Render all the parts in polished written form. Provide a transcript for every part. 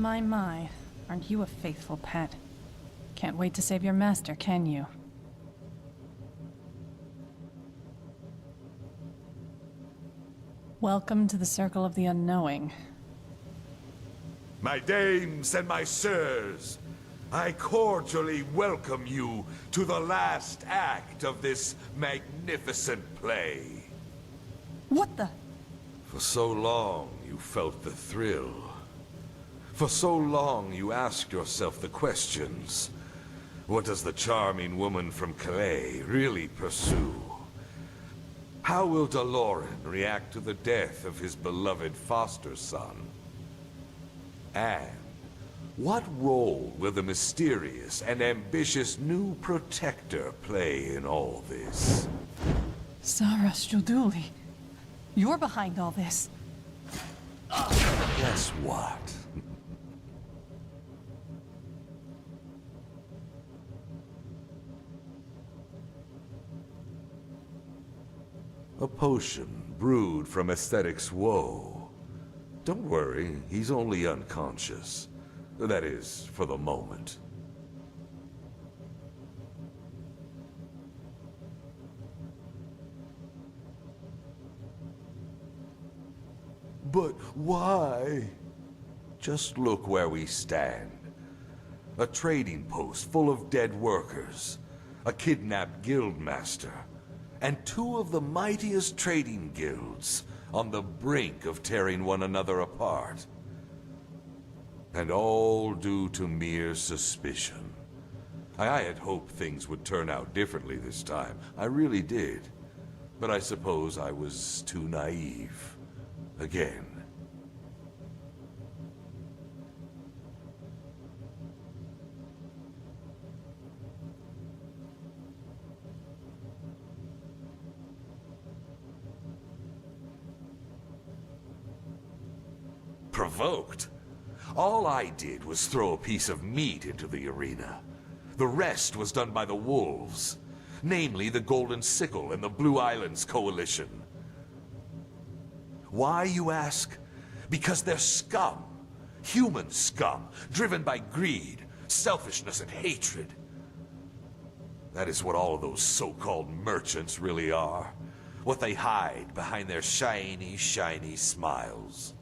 My. Aren't you a faithful pet? Can't wait to save your master, can you? Welcome to the Circle of the Unknowing. My dames and my sirs, I cordially welcome you to the last act of this magnificent play. What the? For so long you felt the thrill. For so long you asked yourself the questions. What does the charming woman from Calais really pursue? How will Deloren react to the death of his beloved foster son? And what role will the mysterious and ambitious new protector play in all this? Sarah Struduli. You're behind all this. Guess what? A potion brewed from aesthetics woe. Don't worry, he's only unconscious. That is, for the moment. But why? Just look where we stand. A trading post full of dead workers, a kidnapped guildmaster, and two of the mightiest trading guilds on the brink of tearing one another apart. And all due to mere suspicion. I had hoped things would turn out differently this time. I really did. But I suppose I was too naive. Again. Provoked? All I did was throw a piece of meat into the arena. The rest was done by the wolves, namely the Golden Sickle and the Blue Islands Coalition. Why, you ask? Because they're scum. Human scum, driven by greed, selfishness, and hatred. That is what all of those so-called merchants really are. What they hide behind their shiny, shiny smiles.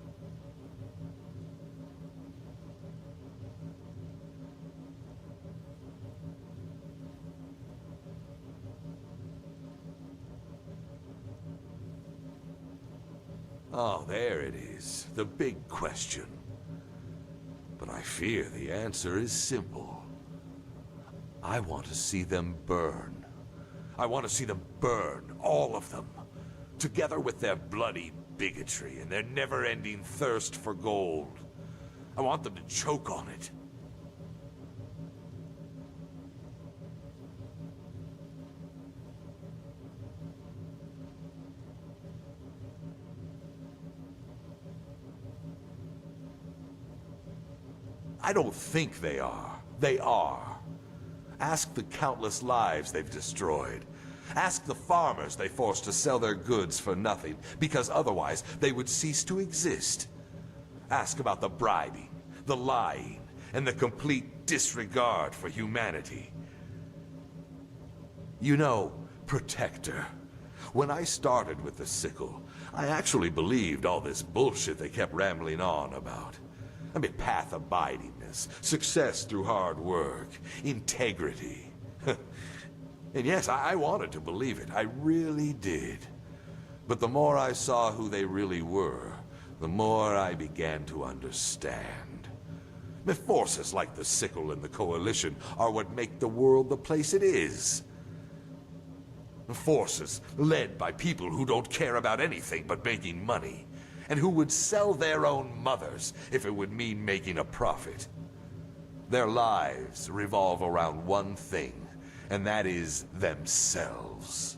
Oh, there it is. The big question. But I fear the answer is simple. I want to see them burn. I want to see them burn, all of them. Together with their bloody bigotry and their never-ending thirst for gold. I want them to choke on it. I don't think they are. They are. Ask the countless lives they've destroyed. Ask the farmers they forced to sell their goods for nothing, because otherwise they would cease to exist. Ask about the bribing, the lying, and the complete disregard for humanity. You know, Protector, when I started with the sickle, I actually believed all this bullshit they kept rambling on about. I mean, path abidingness, success through hard work, integrity. And yes, I wanted to believe it. I really did. But the more I saw who they really were, the more I began to understand. The forces like the Sickle and the Coalition are what make the world the place it is. Forces led by people who don't care about anything but making money. And who would sell their own mothers if it would mean making a profit. Their lives revolve around one thing, and that is themselves.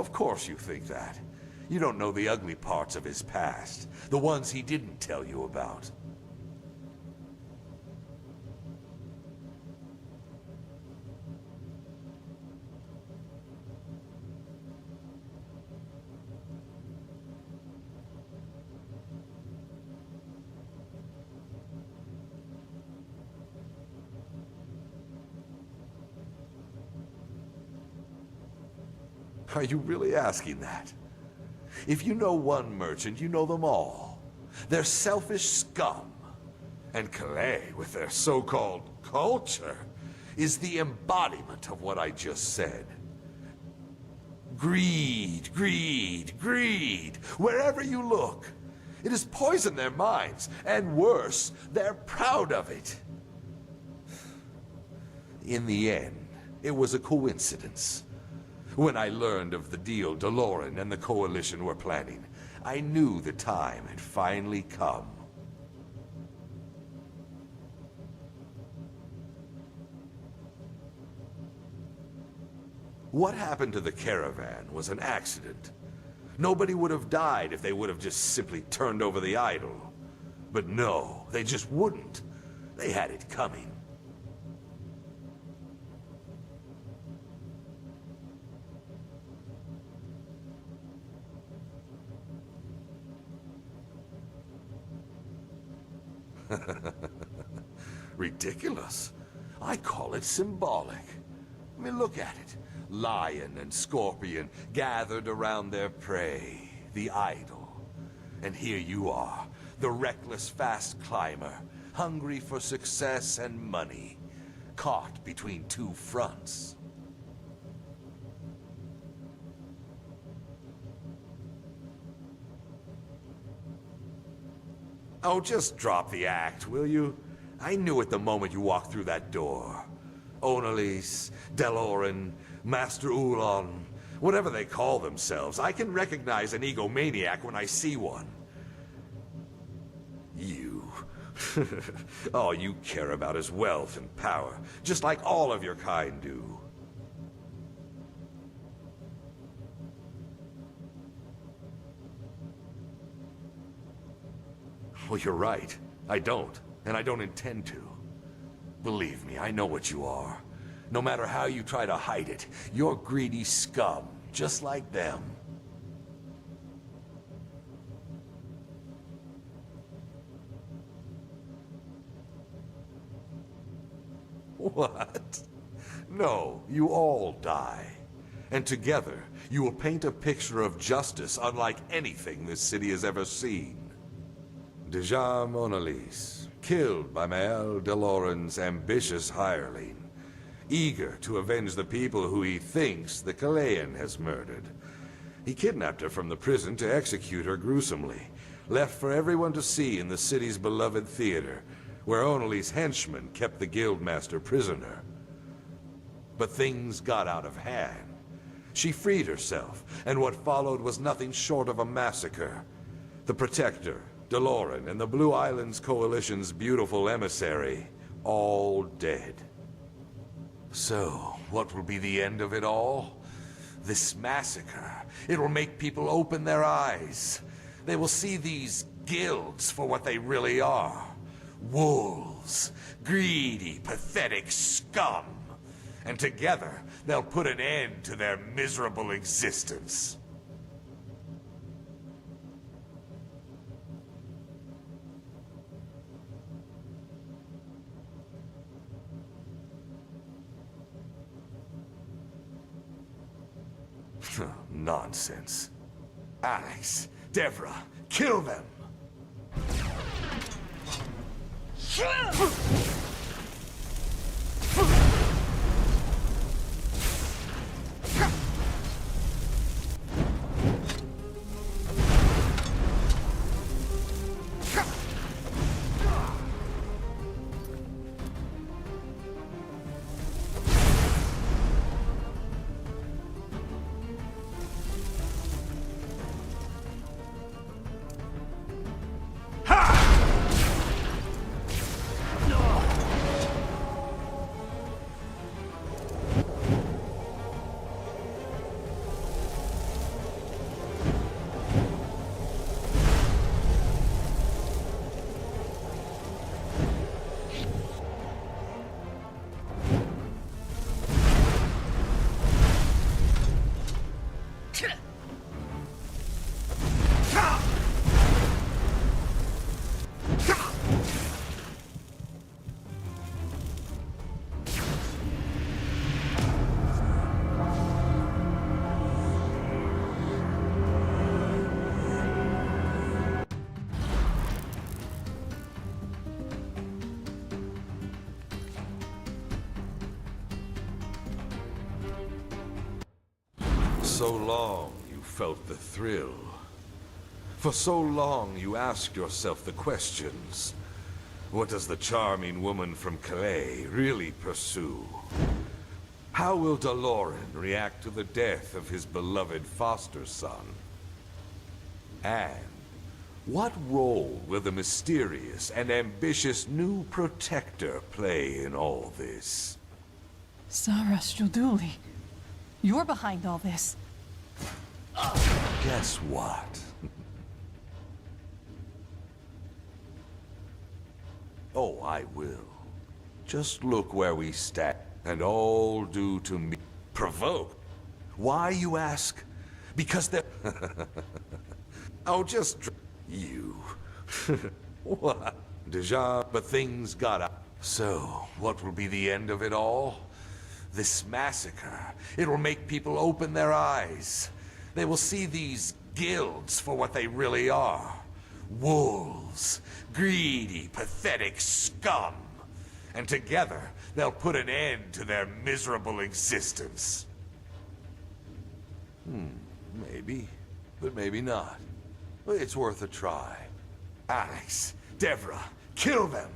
Of course you think that. You don't know the ugly parts of his past, the ones he didn't tell you about. Are you really asking that? If you know one merchant, you know them all. They're selfish scum. And Calais, with their so-called culture, is the embodiment of what I just said. Greed, greed, greed, wherever you look. It has poisoned their minds, and worse, they're proud of it. In the end, it was a coincidence. When I learned of the deal Deloren and the Coalition were planning, I knew the time had finally come. What happened to the caravan was an accident. Nobody would have died if they would have just simply turned over the idol. But no, they just wouldn't. They had it coming. Ridiculous. I call it symbolic. I mean, look at it. Lion and scorpion gathered around their prey, the idol. And here you are, the reckless fast climber, hungry for success and money, caught between two fronts. Oh, just drop the act, will you? I knew it the moment you walked through that door. Onalis, Deloren, Master Ulon, whatever they call themselves, I can recognize an egomaniac when I see one. You. All you care about is wealth and power, just like all of your kind do. Well, you're right. I don't, and I don't intend to. Believe me, I know what you are. No matter how you try to hide it, you're greedy scum, just like them. What? No, you all die. And together, you will paint a picture of justice unlike anything this city has ever seen. Dejam Onalis, killed by Mael Deloren's ambitious hireling, eager to avenge the people who he thinks the Kalayan has murdered. He kidnapped her from the prison to execute her gruesomely, left for everyone to see in the city's beloved theater, where Onali's henchmen kept the guildmaster prisoner. But things got out of hand. She freed herself, and what followed was nothing short of a massacre. The Protector, Deloren, and the Blue Islands Coalition's beautiful emissary, all dead. So, what will be the end of it all? This massacre. It will make people open their eyes. They will see these guilds for what they really are. Wolves. Greedy, pathetic scum. And together, they'll put an end to their miserable existence. Nonsense. Alex, Devra, kill them! so long you felt the thrill. For so long you asked yourself the questions. What does the charming woman from Calais really pursue? How will Daloran react to the death of his beloved foster son? And what role will the mysterious and ambitious new protector play in all this? Saras Joduli, you're behind all this. Guess what? Oh, I will. Just look where we stand, and all due to me. Provoke? Why, you ask? Because they're... Oh, just... You. What? Deja, but things got out. So, what will be the end of it all? This massacre. It'll make people open their eyes. They will see these guilds for what they really are. Wolves. Greedy, pathetic scum. And together, they'll put an end to their miserable existence. Maybe. But maybe not. It's worth a try. Alex, Devra, kill them!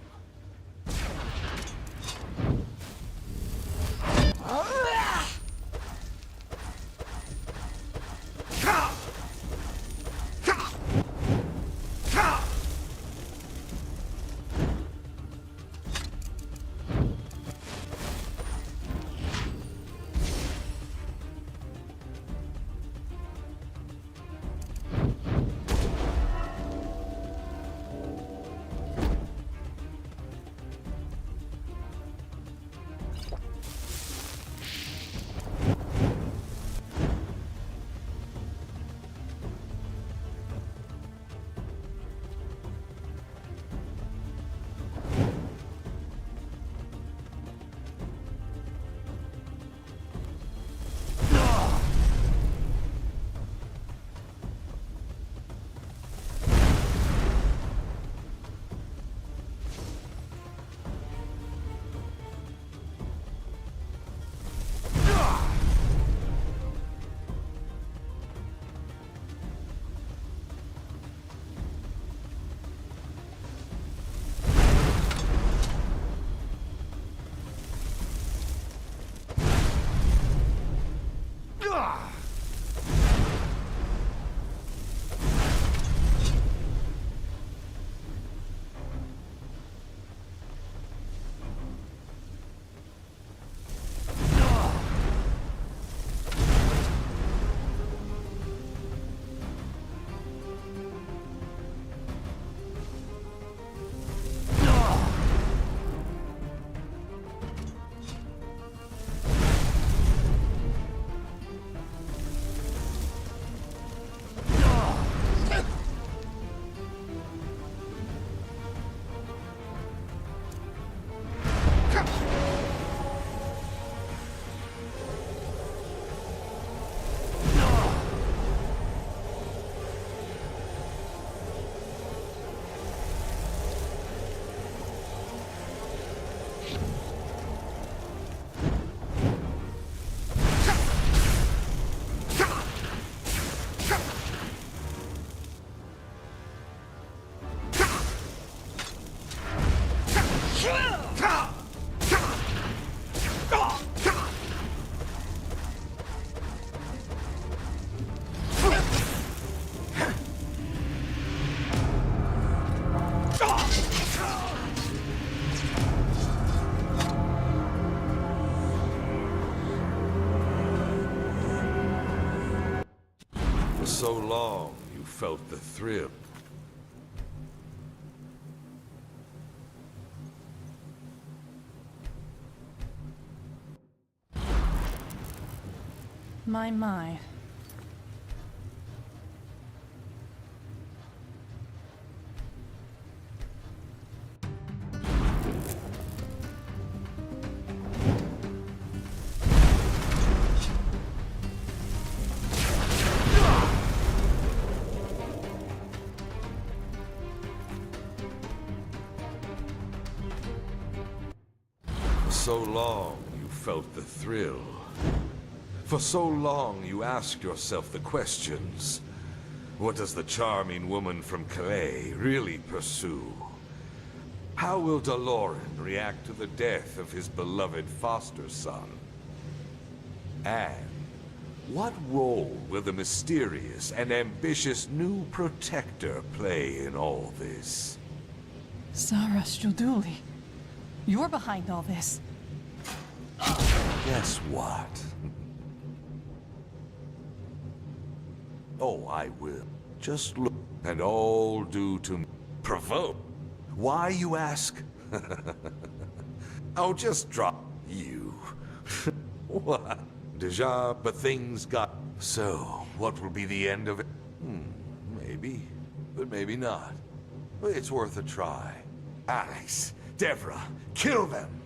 So long, you felt the thrill. My. So long, you felt the thrill. For For so long you asked yourself the questions. What does the charming woman from Calais really pursue? How will Daloran react to the death of his beloved foster son? And what role will the mysterious and ambitious new protector play in all this? Saras Joduli, you're behind all this. Guess what? Oh, I will. Just look, and all due to provoke. Why, you ask? I'll just drop you. What? Deja, but things got... So, what will be the end of it? Maybe, but maybe not. But it's worth a try. Alex, Devra, kill them!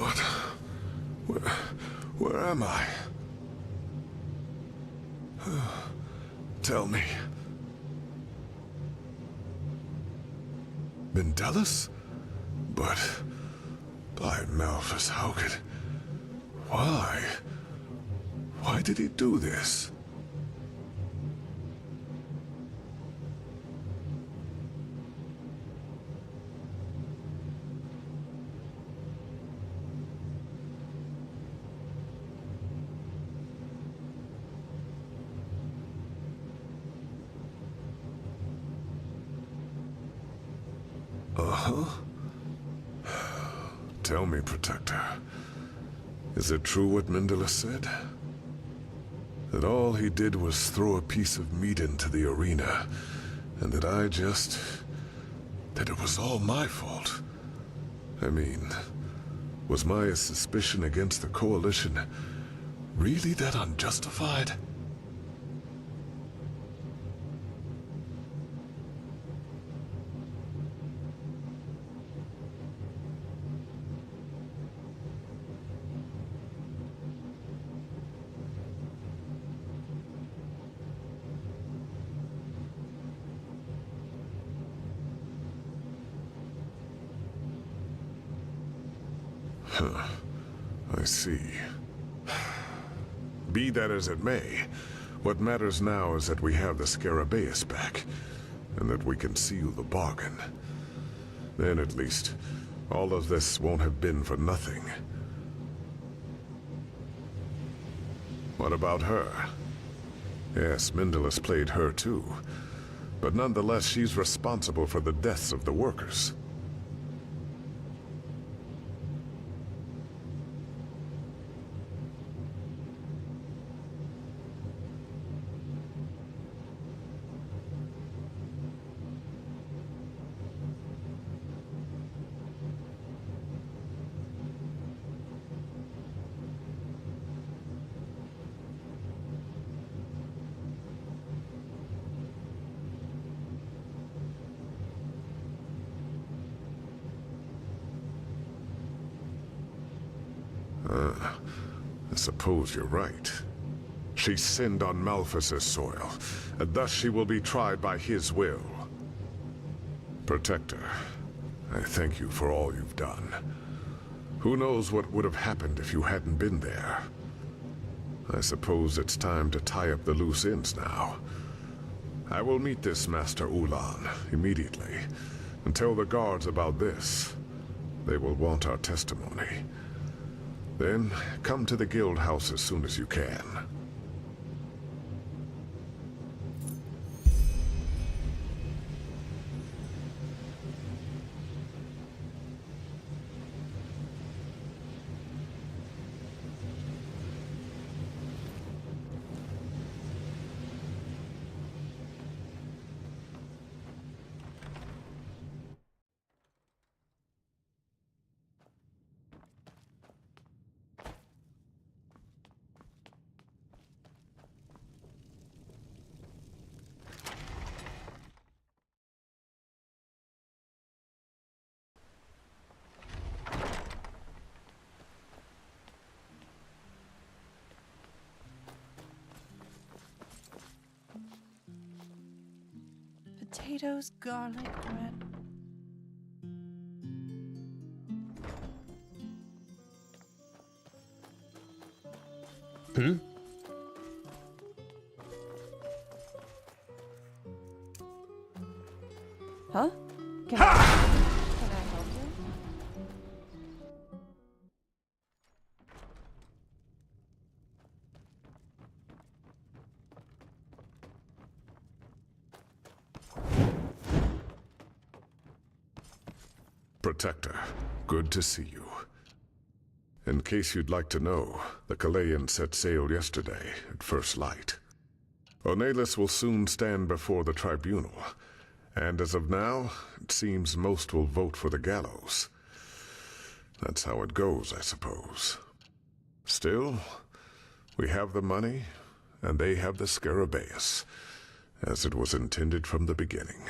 What? Where am I? Tell me. Mendelis? But... by Malphus, how could... Why? Why did he do this? Tell me, Protector. Is it true what Mendelis said? That all he did was throw a piece of meat into the arena, and that that it was all my fault? I mean, was my suspicion against the Coalition really that unjustified? I see. Be that as it may, what matters now is that we have the Scarabaeus back, and that we can seal the bargain. Then at least, all of this won't have been for nothing. What about her? Yes, Mendelis played her too, but nonetheless she's responsible for the deaths of the workers. I suppose you're right. She sinned on Malphus's soil, and thus she will be tried by his will. Protector, I thank you for all you've done. Who knows what would have happened if you hadn't been there? I suppose it's time to tie up the loose ends now. I will meet this Master Ulan immediately, and tell the guards about this. They will want our testimony. Then, come to the guild house as soon as you can. Potatoes, garlic, bread. Huh? Can I help you? Protector, good to see you. In case you'd like to know, the Kalayan set sail yesterday at first light. Ornelas will soon stand before the tribunal, and as of now, it seems most will vote for the gallows. That's how it goes, I suppose. Still, we have the money, and they have the Scarabaeus, as it was intended from the beginning.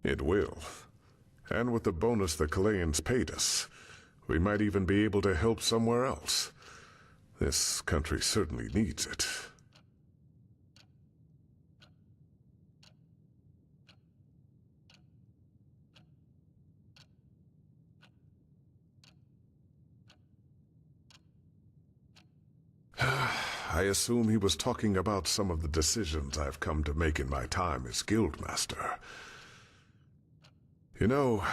It will. And with the bonus the Kalayans paid us, we might even be able to help somewhere else. This country certainly needs it. I assume he was talking about some of the decisions I've come to make in my time as Guildmaster. You know,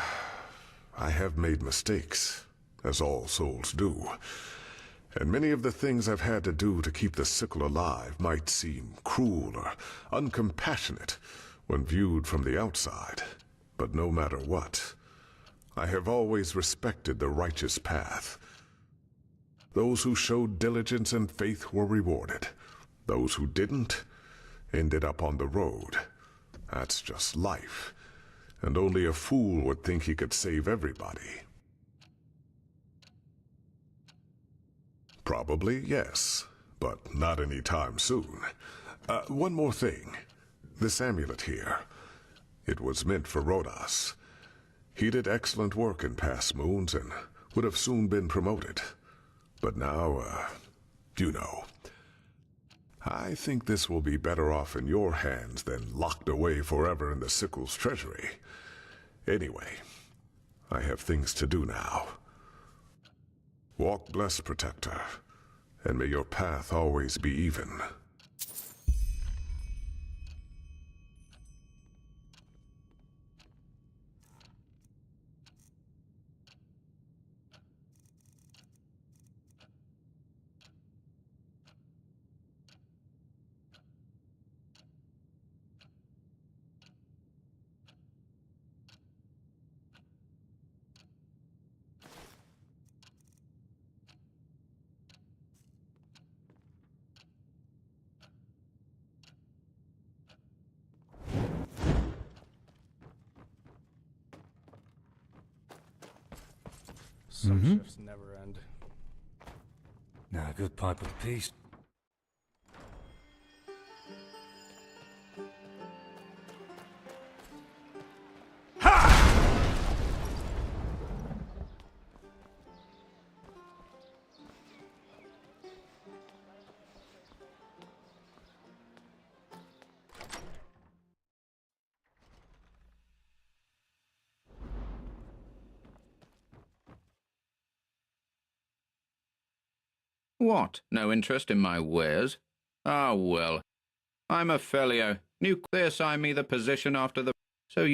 I have made mistakes, as all souls do. And many of the things I've had to do to keep the sickle alive might seem cruel or uncompassionate when viewed from the outside. But no matter what, I have always respected the righteous path. Those who showed diligence and faith were rewarded. Those who didn't ended up on the road. That's just life. And only a fool would think he could save everybody. Probably, yes, but not anytime soon. One more thing. This amulet here. It was meant for Rodas. He did excellent work in past moons and would have soon been promoted. But now, you know. I think this will be better off in your hands than locked away forever in the Sickle's treasury. Anyway, I have things to do now. Walk blessed, Protector, and may your path always be even. Some shifts never end. Now, a good pipe of peace. What? No interest in my wares? Ah, well. I'm a fellow. They assign me the position after the... So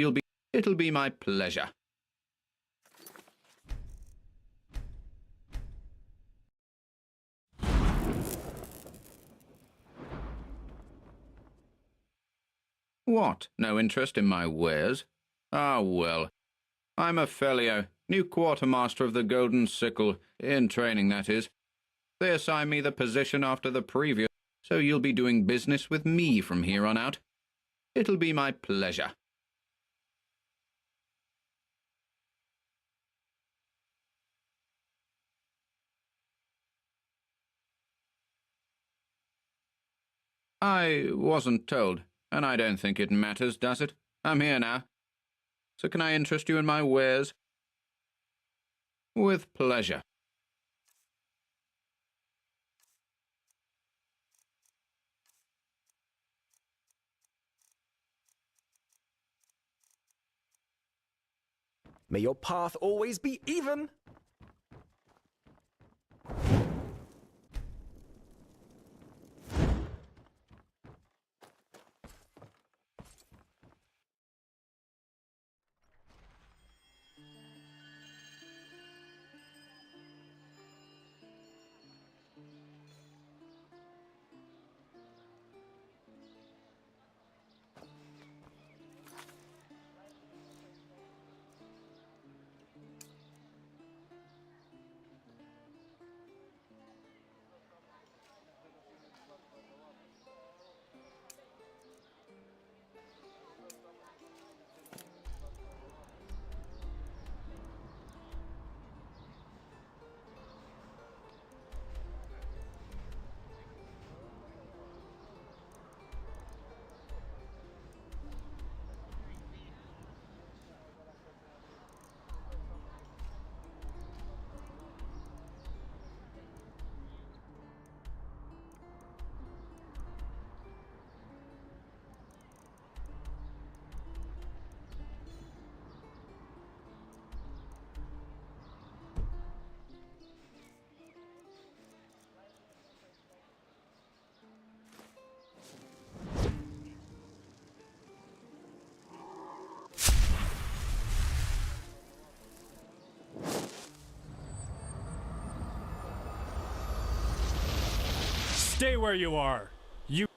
it'll be my pleasure. What? No interest in my wares? Ah, well. I'm a fellow. New quartermaster of the Golden Sickle. In training, that is. They assign me the position after the previous, so you'll be doing business with me from here on out. It'll be my pleasure. I wasn't told, and I don't think it matters, does it? I'm here now. So can I interest you in my wares? With pleasure. May your path always be even! Stay where you are. You...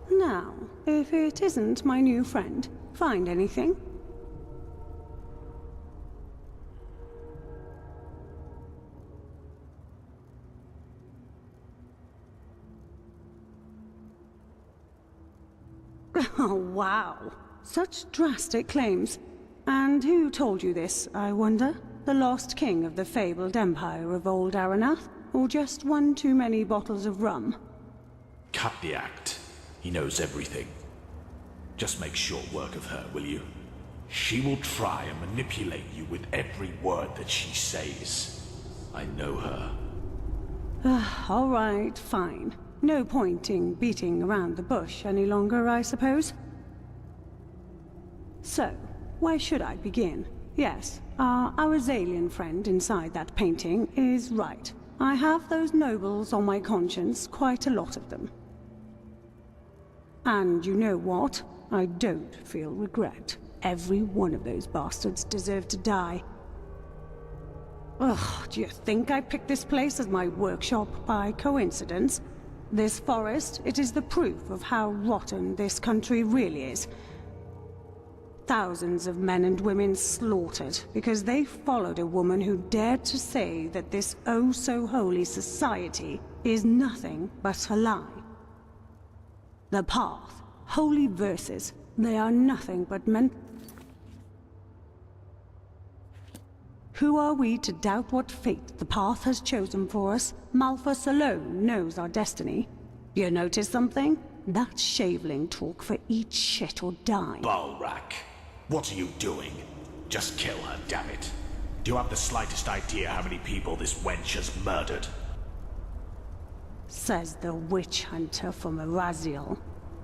Now, if it isn't my new friend, find anything? Oh, wow. Such drastic claims. And who told you this, I wonder? The lost king of the fabled empire of old Aranath? Or just one too many bottles of rum? Cut the act. He knows everything. Just make short work of her, will you? She will try and manipulate you with every word that she says. I know her. All right, fine. No point in beating around the bush any longer, I suppose. So, where should I begin? Yes, our Zalian friend inside that painting is right. I have those nobles on my conscience, quite a lot of them. And you know what? I don't feel regret. Every one of those bastards deserved to die. Ugh, do you think I picked this place as my workshop by coincidence? This forest, it is the proof of how rotten this country really is. Thousands of men and women slaughtered because they followed a woman who dared to say that this oh-so-holy society is nothing but a lie. The path, holy verses, they are nothing but men. Who are we to doubt what fate the path has chosen for us? Malthus alone knows our destiny. You notice something? That's shaveling talk for eat shit or die. Balrak, what are you doing? Just kill her, damn it. Do you have the slightest idea how many people this wench has murdered? Says the witch hunter from Araziel.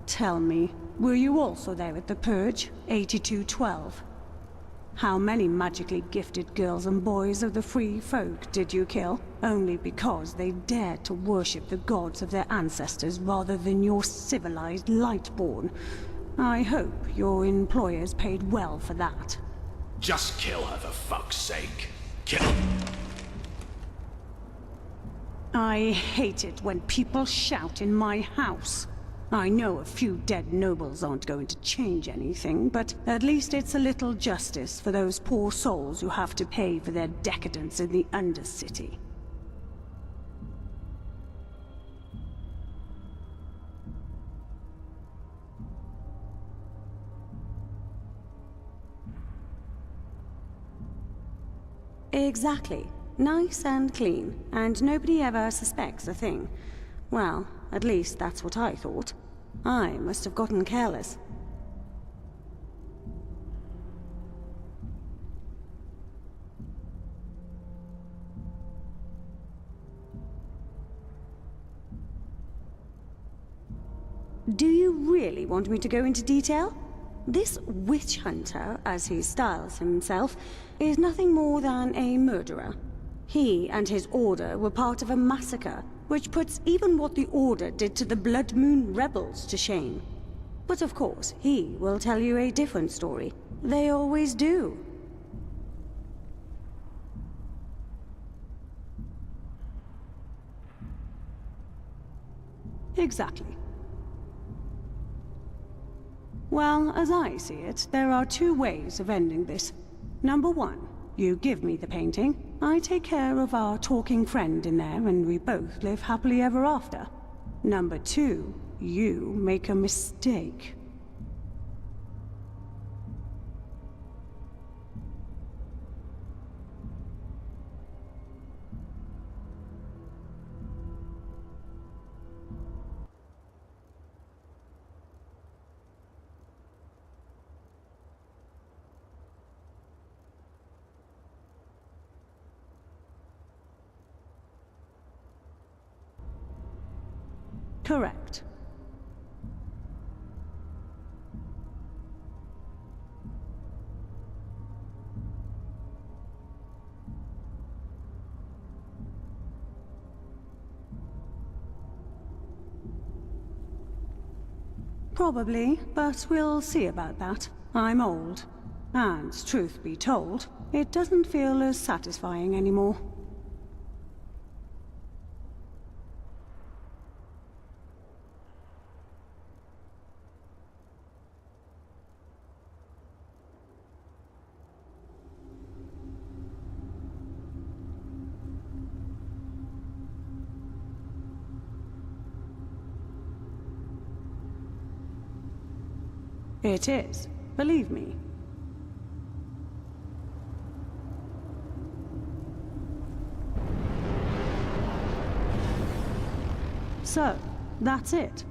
Tell me, were you also there at the Purge, 8212? How many magically gifted girls and boys of the free folk did you kill? Only because they dared to worship the gods of their ancestors rather than your civilized Lightborn. I hope your employers paid well for that. Just kill her for fuck's sake. Kill her. I hate it when people shout in my house. I know a few dead nobles aren't going to change anything, but at least it's a little justice for those poor souls who have to pay for their decadence in the Undercity. Exactly. Nice and clean, and nobody ever suspects a thing. Well, at least that's what I thought. I must have gotten careless. Do you really want me to go into detail? This witch hunter, as he styles himself, is nothing more than a murderer. He and his order were part of a massacre, which puts even what the Order did to the Blood Moon rebels to shame. But of course, he will tell you a different story. They always do. Exactly. Well, as I see it, there are two ways of ending this. Number one, you give me the painting, I take care of our talking friend in there, and we both live happily ever after. Number two, you make a mistake. Correct. Probably, but we'll see about that. I'm old. And, truth be told, it doesn't feel as satisfying anymore. It is, believe me. So, that's it.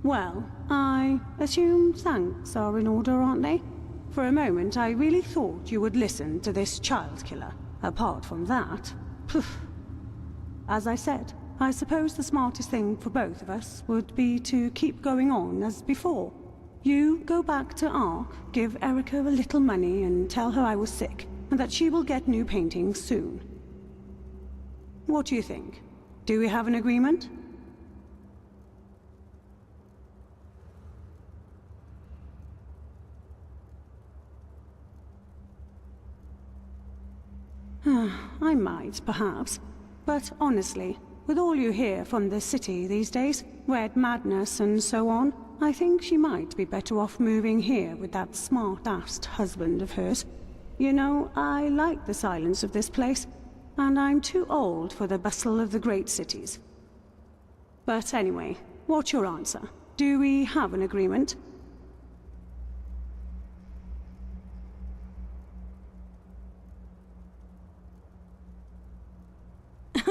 Well, I assume thanks are in order, aren't they? For a moment, I really thought you would listen to this child killer. Apart from that, poof. As I said, I suppose the smartest thing for both of us would be to keep going on as before. You go back to Ark, give Erica a little money and tell her I was sick, and that she will get new paintings soon. What do you think? Do we have an agreement? I might, perhaps. But honestly, with all you hear from the city these days, red madness and so on, I think she might be better off moving here with that smart-assed husband of hers. You know, I like the silence of this place, and I'm too old for the bustle of the great cities. But anyway, what's your answer? Do we have an agreement?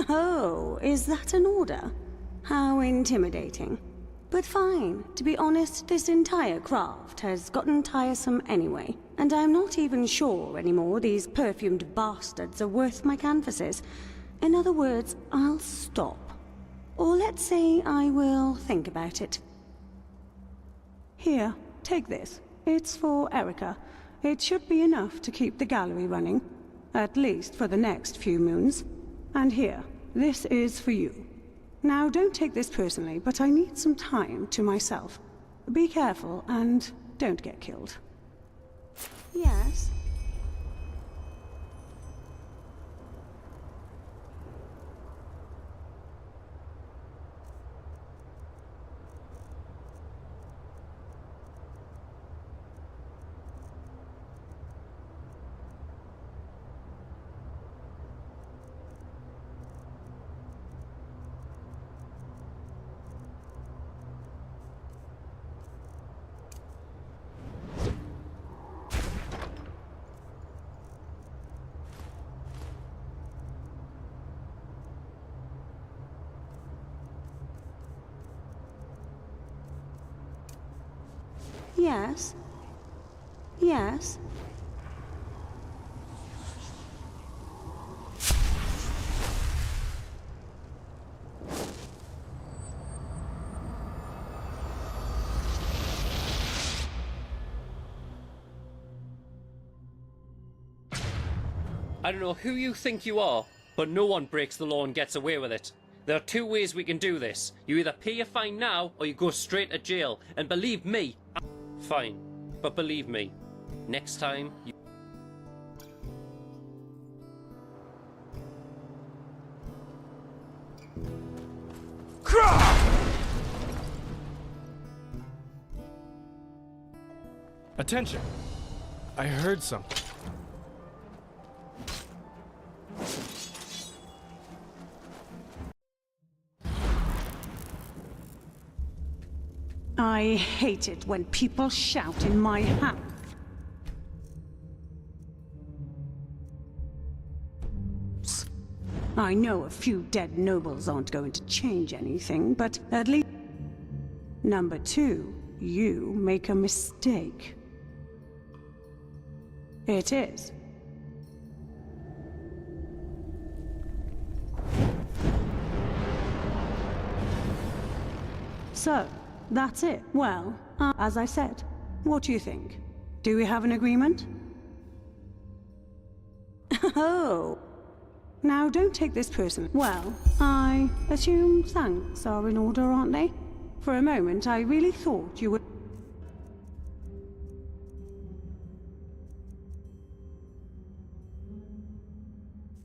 Oh, is that an order? How intimidating. But fine. To be honest, this entire craft has gotten tiresome anyway. And I'm not even sure anymore these perfumed bastards are worth my canvases. In other words, I'll stop. Or let's say I will think about it. Here, take this. It's for Erica. It should be enough to keep the gallery running. At least for the next few moons. And here, this is for you. Now, don't take this personally, but I need some time to myself. Be careful and don't get killed. Yes? Yes? Yes? I don't know who you think you are, but no one breaks the law and gets away with it. There are two ways we can do this. You either pay your fine now, or you go straight to jail. And believe me, fine. But believe me, next time you... Attention! I heard something. I hate it when people shout in my house. I know a few dead nobles aren't going to change anything, but at least... Number two, you make a mistake. It is. So, that's it. Well, as I said, what do you think? Do we have an agreement? Oh. Now, don't take this personally. Well, I assume thanks are in order, aren't they? For a moment, I really thought you would...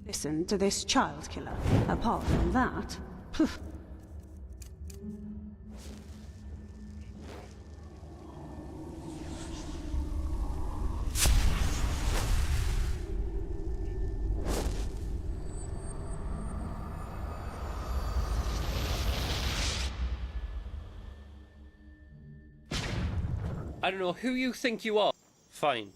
Listen to this child killer. Apart from that... poof. I don't know who you think you are. Fine.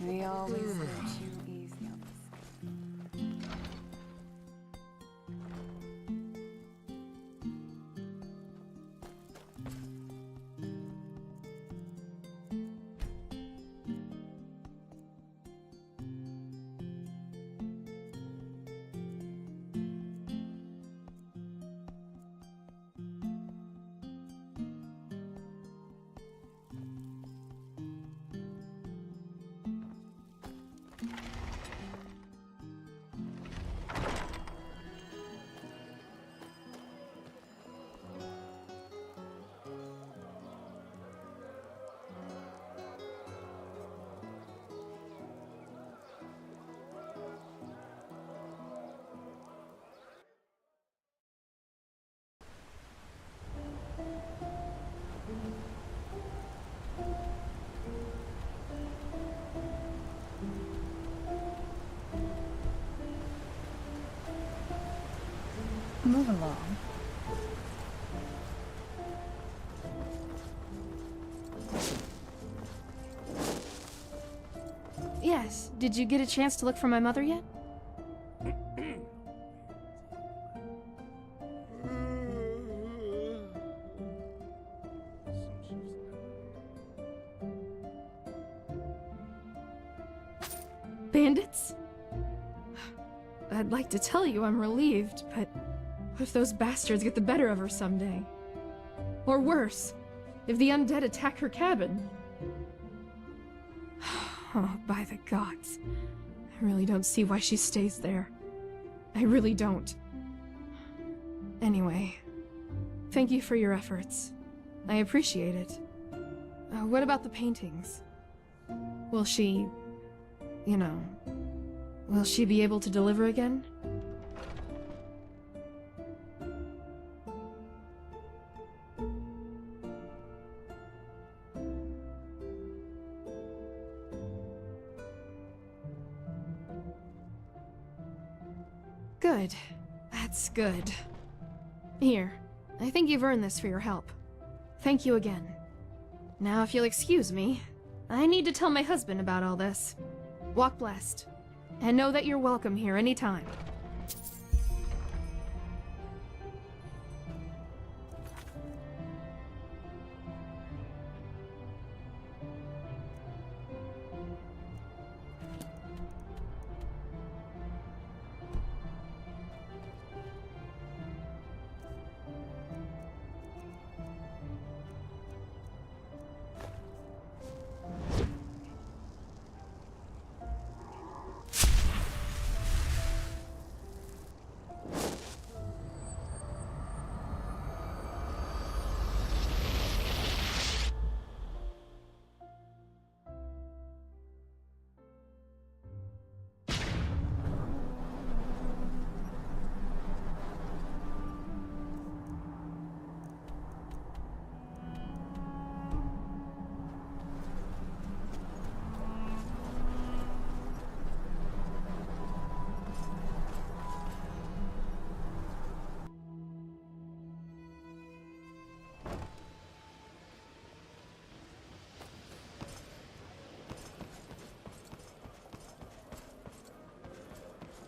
We always go too easy on this. Move along. Yes, did you get a chance to look for my mother yet? Bandits? I'd like to tell you I'm relieved, but what if those bastards get the better of her someday? Or worse, if the undead attack her cabin? Oh, by the gods. I really don't see why she stays there. I really don't. Anyway, thank you for your efforts. I appreciate it. What about the paintings? Will she... you know... will she be able to deliver again? Good. That's good. Here, I think you've earned this for your help. Thank you again. Now, if you'll excuse me, I need to tell my husband about all this. Walk blessed. And know that you're welcome here anytime.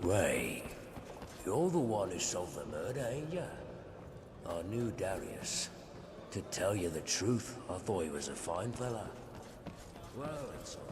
Ray, you're the one who solved the murder, ain't ya? I knew Darius. To tell you the truth, I thought he was a fine fella. Well, it's all